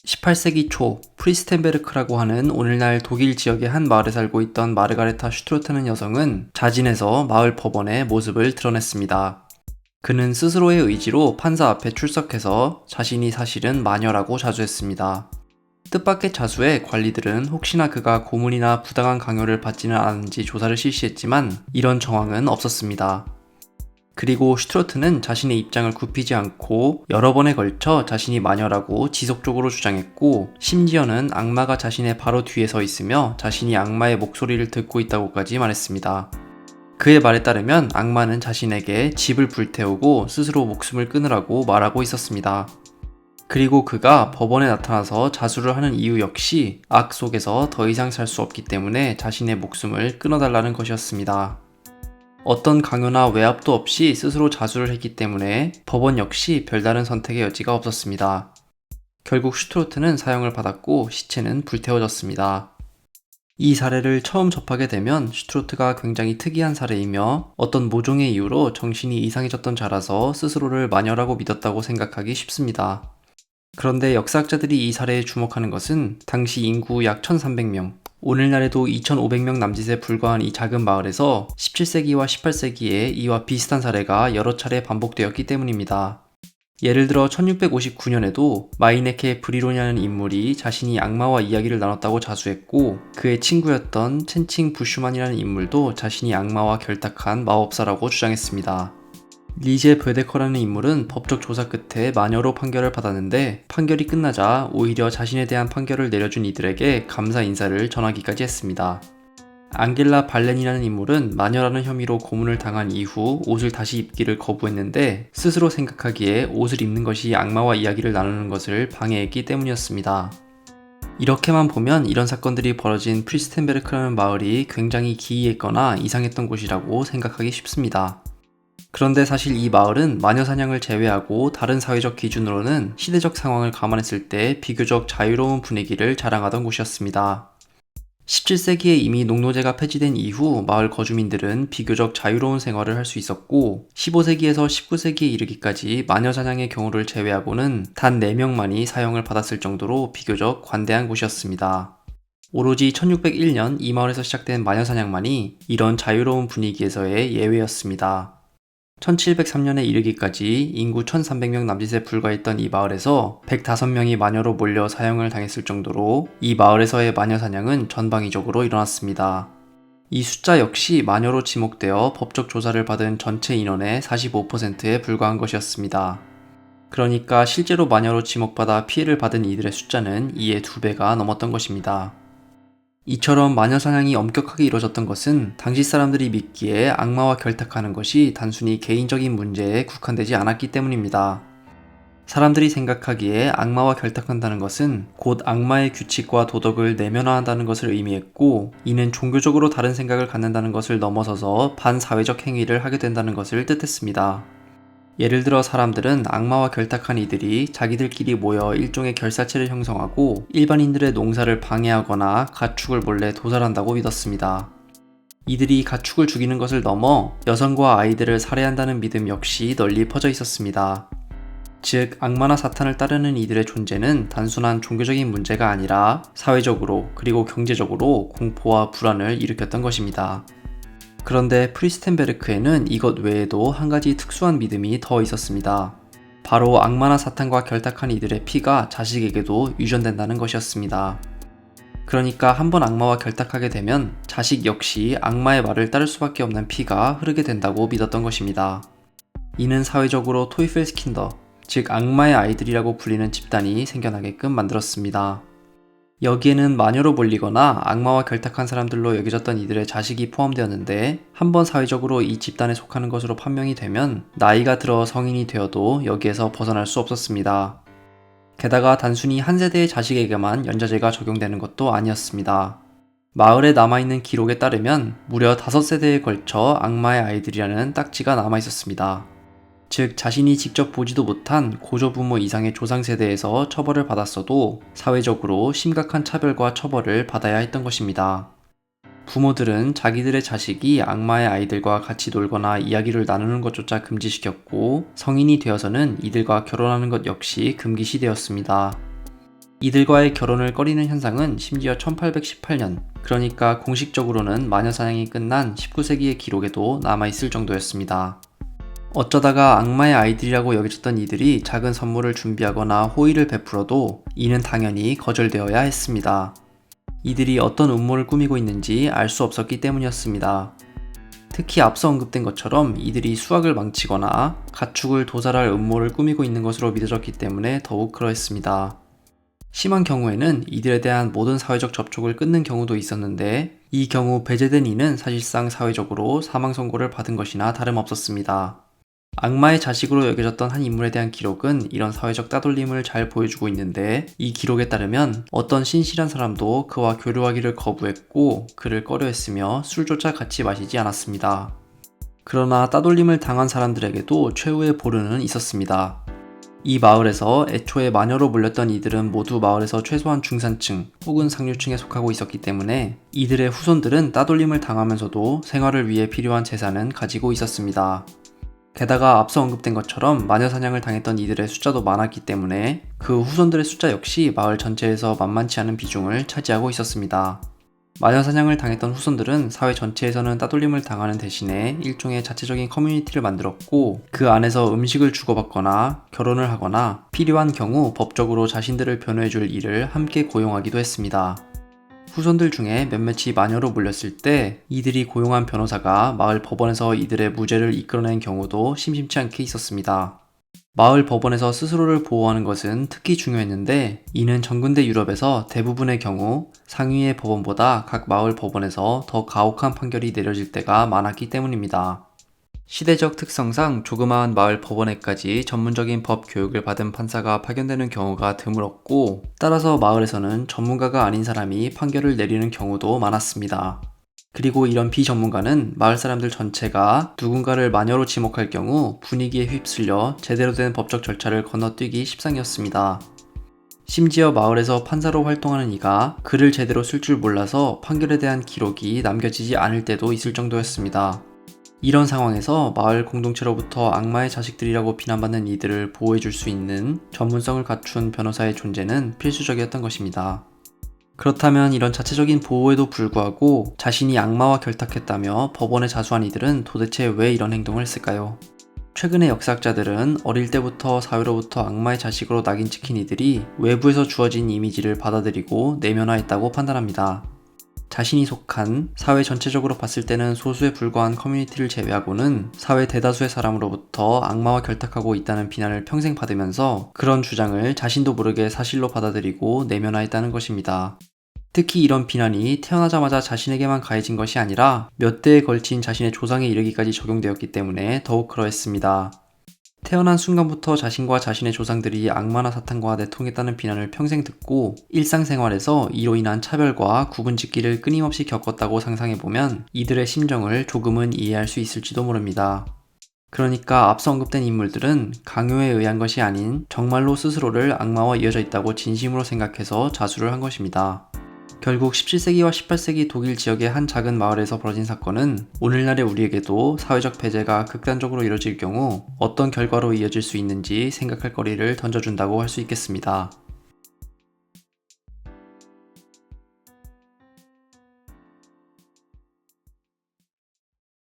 18세기 초 프리스텐베르크라고 하는 오늘날 독일 지역의 한 마을에 살고 있던 마르가레타 슈트로트는 여성은 자진해서 마을 법원에 모습을 드러냈습니다. 그는 스스로의 의지로 판사 앞에 출석해서 자신이 사실은 마녀라고 자수했습니다. 뜻밖의 자수에 관리들은 혹시나 그가 고문이나 부당한 강요를 받지는 않았는지 조사를 실시했지만 이런 정황은 없었습니다. 그리고 슈트로트는 자신의 입장을 굽히지 않고 여러 번에 걸쳐 자신이 마녀라고 지속적으로 주장했고, 심지어는 악마가 자신의 바로 뒤에 서 있으며 자신이 악마의 목소리를 듣고 있다고까지 말했습니다. 그의 말에 따르면 악마는 자신에게 집을 불태우고 스스로 목숨을 끊으라고 말하고 있었습니다. 그리고 그가 법원에 나타나서 자수를 하는 이유 역시 악 속에서 더 이상 살 수 없기 때문에 자신의 목숨을 끊어달라는 것이었습니다. 어떤 강요나 외압도 없이 스스로 자수를 했기 때문에 법원 역시 별다른 선택의 여지가 없었습니다. 결국 슈트로트는 사형을 받았고 시체는 불태워졌습니다. 이 사례를 처음 접하게 되면 슈트로트가 굉장히 특이한 사례이며 어떤 모종의 이유로 정신이 이상해졌던 자라서 스스로를 마녀라고 믿었다고 생각하기 쉽습니다. 그런데 역사학자들이 이 사례에 주목하는 것은 당시 인구 약 1300명, 오늘날에도 2500명 남짓에 불과한 이 작은 마을에서 17세기와 18세기에 이와 비슷한 사례가 여러 차례 반복되었기 때문입니다. 예를 들어 1659년에도 마이네케 브리론이라는 인물이 자신이 악마와 이야기를 나눴다고 자수했고, 그의 친구였던 첸칭 부슈만이라는 인물도 자신이 악마와 결탁한 마법사라고 주장했습니다. 리제 베데커라는 인물은 법적 조사 끝에 마녀로 판결을 받았는데, 판결이 끝나자 오히려 자신에 대한 판결을 내려준 이들에게 감사 인사를 전하기까지 했습니다. 앙겔라 발렌이라는 인물은 마녀라는 혐의로 고문을 당한 이후 옷을 다시 입기를 거부했는데, 스스로 생각하기에 옷을 입는 것이 악마와 이야기를 나누는 것을 방해했기 때문이었습니다. 이렇게만 보면 이런 사건들이 벌어진 프리스텐베르크라는 마을이 굉장히 기이했거나 이상했던 곳이라고 생각하기 쉽습니다. 그런데 사실 이 마을은 마녀 사냥을 제외하고 다른 사회적 기준으로는 시대적 상황을 감안했을 때 비교적 자유로운 분위기를 자랑하던 곳이었습니다. 17세기에 이미 농노제가 폐지된 이후 마을 거주민들은 비교적 자유로운 생활을 할 수 있었고, 15세기에서 19세기에 이르기까지 마녀 사냥의 경우를 제외하고는 단 4명만이 사형을 받았을 정도로 비교적 관대한 곳이었습니다. 오로지 1601년 이 마을에서 시작된 마녀 사냥만이 이런 자유로운 분위기에서의 예외였습니다. 1703년에 이르기까지 인구 1300명 남짓에 불과했던 이 마을에서 105명이 마녀로 몰려 사형을 당했을 정도로 이 마을에서의 마녀 사냥은 전방위적으로 일어났습니다. 이 숫자 역시 마녀로 지목되어 법적 조사를 받은 전체 인원의 45%에 불과한 것이었습니다. 그러니까 실제로 마녀로 지목받아 피해를 받은 이들의 숫자는 이의 2배가 넘었던 것입니다. 이처럼 마녀 사냥이 엄격하게 이루어졌던 것은 당시 사람들이 믿기에 악마와 결탁하는 것이 단순히 개인적인 문제에 국한되지 않았기 때문입니다. 사람들이 생각하기에 악마와 결탁한다는 것은 곧 악마의 규칙과 도덕을 내면화한다는 것을 의미했고, 이는 종교적으로 다른 생각을 갖는다는 것을 넘어서서 반사회적 행위를 하게 된다는 것을 뜻했습니다. 예를 들어 사람들은 악마와 결탁한 이들이 자기들끼리 모여 일종의 결사체를 형성하고 일반인들의 농사를 방해하거나 가축을 몰래 도살한다고 믿었습니다. 이들이 가축을 죽이는 것을 넘어 여성과 아이들을 살해한다는 믿음 역시 널리 퍼져 있었습니다. 즉, 악마나 사탄을 따르는 이들의 존재는 단순한 종교적인 문제가 아니라 사회적으로 그리고 경제적으로 공포와 불안을 일으켰던 것입니다. 그런데 프리스텐베르크에는 이것 외에도 한 가지 특수한 믿음이 더 있었습니다. 바로 악마나 사탄과 결탁한 이들의 피가 자식에게도 유전된다는 것이었습니다. 그러니까 한번 악마와 결탁하게 되면 자식 역시 악마의 말을 따를 수밖에 없는 피가 흐르게 된다고 믿었던 것입니다. 이는 사회적으로 토이펠스킨더, 즉 악마의 아이들이라고 불리는 집단이 생겨나게끔 만들었습니다. 여기에는 마녀로 몰리거나 악마와 결탁한 사람들로 여겨졌던 이들의 자식이 포함되었는데, 한번 사회적으로 이 집단에 속하는 것으로 판명이 되면 나이가 들어 성인이 되어도 여기에서 벗어날 수 없었습니다. 게다가 단순히 한 세대의 자식에게만 연좌제가 적용되는 것도 아니었습니다. 마을에 남아있는 기록에 따르면 무려 5세대에 걸쳐 악마의 아이들이라는 딱지가 남아있었습니다. 즉, 자신이 직접 보지도 못한 고조부모 이상의 조상세대에서 처벌을 받았어도 사회적으로 심각한 차별과 처벌을 받아야 했던 것입니다. 부모들은 자기들의 자식이 악마의 아이들과 같이 놀거나 이야기를 나누는 것조차 금지시켰고, 성인이 되어서는 이들과 결혼하는 것 역시 금기시되었습니다. 이들과의 결혼을 꺼리는 현상은 심지어 1818년, 그러니까 공식적으로는 마녀 사냥이 끝난 19세기의 기록에도 남아있을 정도였습니다. 어쩌다가 악마의 아이들이라고 여겨졌던 이들이 작은 선물을 준비하거나 호의를 베풀어도 이는 당연히 거절되어야 했습니다. 이들이 어떤 음모를 꾸미고 있는지 알 수 없었기 때문이었습니다. 특히 앞서 언급된 것처럼 이들이 수학을 망치거나 가축을 도살할 음모를 꾸미고 있는 것으로 믿어졌기 때문에 더욱 그러했습니다. 심한 경우에는 이들에 대한 모든 사회적 접촉을 끊는 경우도 있었는데, 이 경우 배제된 이는 사실상 사회적으로 사망 선고를 받은 것이나 다름없었습니다. 악마의 자식으로 여겨졌던 한 인물에 대한 기록은 이런 사회적 따돌림을 잘 보여주고 있는데, 이 기록에 따르면 어떤 신실한 사람도 그와 교류하기를 거부했고 그를 꺼려했으며 술조차 같이 마시지 않았습니다. 그러나 따돌림을 당한 사람들에게도 최후의 보루는 있었습니다. 이 마을에서 애초에 마녀로 몰렸던 이들은 모두 마을에서 최소한 중산층 혹은 상류층에 속하고 있었기 때문에 이들의 후손들은 따돌림을 당하면서도 생활을 위해 필요한 재산은 가지고 있었습니다. 게다가 앞서 언급된 것처럼 마녀 사냥을 당했던 이들의 숫자도 많았기 때문에 그 후손들의 숫자 역시 마을 전체에서 만만치 않은 비중을 차지하고 있었습니다. 마녀 사냥을 당했던 후손들은 사회 전체에서는 따돌림을 당하는 대신에 일종의 자체적인 커뮤니티를 만들었고, 그 안에서 음식을 주고받거나 결혼을 하거나 필요한 경우 법적으로 자신들을 변호해줄 일을 함께 고용하기도 했습니다. 후손들 중에 몇몇이 마녀로 몰렸을 때 이들이 고용한 변호사가 마을 법원에서 이들의 무죄를 이끌어낸 경우도 심심치 않게 있었습니다. 마을 법원에서 스스로를 보호하는 것은 특히 중요했는데, 이는 전근대 유럽에서 대부분의 경우 상위의 법원보다 각 마을 법원에서 더 가혹한 판결이 내려질 때가 많았기 때문입니다. 시대적 특성상 조그마한 마을 법원에까지 전문적인 법 교육을 받은 판사가 파견되는 경우가 드물었고, 따라서 마을에서는 전문가가 아닌 사람이 판결을 내리는 경우도 많았습니다. 그리고 이런 비전문가는 마을 사람들 전체가 누군가를 마녀로 지목할 경우 분위기에 휩쓸려 제대로 된 법적 절차를 건너뛰기 십상이었습니다. 심지어 마을에서 판사로 활동하는 이가 글을 제대로 쓸 줄 몰라서 판결에 대한 기록이 남겨지지 않을 때도 있을 정도였습니다. 이런 상황에서 마을 공동체로부터 악마의 자식들이라고 비난받는 이들을 보호해줄 수 있는 전문성을 갖춘 변호사의 존재는 필수적이었던 것입니다. 그렇다면 이런 자체적인 보호에도 불구하고 자신이 악마와 결탁했다며 법원에 자수한 이들은 도대체 왜 이런 행동을 했을까요? 최근의 역사학자들은 어릴 때부터 사회로부터 악마의 자식으로 낙인 찍힌 이들이 외부에서 주어진 이미지를 받아들이고 내면화했다고 판단합니다. 자신이 속한 사회 전체적으로 봤을 때는 소수에 불과한 커뮤니티를 제외하고는 사회 대다수의 사람으로부터 악마와 결탁하고 있다는 비난을 평생 받으면서 그런 주장을 자신도 모르게 사실로 받아들이고 내면화했다는 것입니다. 특히 이런 비난이 태어나자마자 자신에게만 가해진 것이 아니라 몇 대에 걸친 자신의 조상에 이르기까지 적용되었기 때문에 더욱 그러했습니다. 태어난 순간부터 자신과 자신의 조상들이 악마나 사탄과 내통했다는 비난을 평생 듣고 일상생활에서 이로 인한 차별과 구분짓기를 끊임없이 겪었다고 상상해보면 이들의 심정을 조금은 이해할 수 있을지도 모릅니다. 그러니까 앞서 언급된 인물들은 강요에 의한 것이 아닌 정말로 스스로를 악마와 이어져 있다고 진심으로 생각해서 자수를 한 것입니다. 결국 17세기와 18세기 독일 지역의 한 작은 마을에서 벌어진 사건은 오늘날의 우리에게도 사회적 배제가 극단적으로 이뤄질 경우 어떤 결과로 이어질 수 있는지 생각할 거리를 던져준다고 할 수 있겠습니다.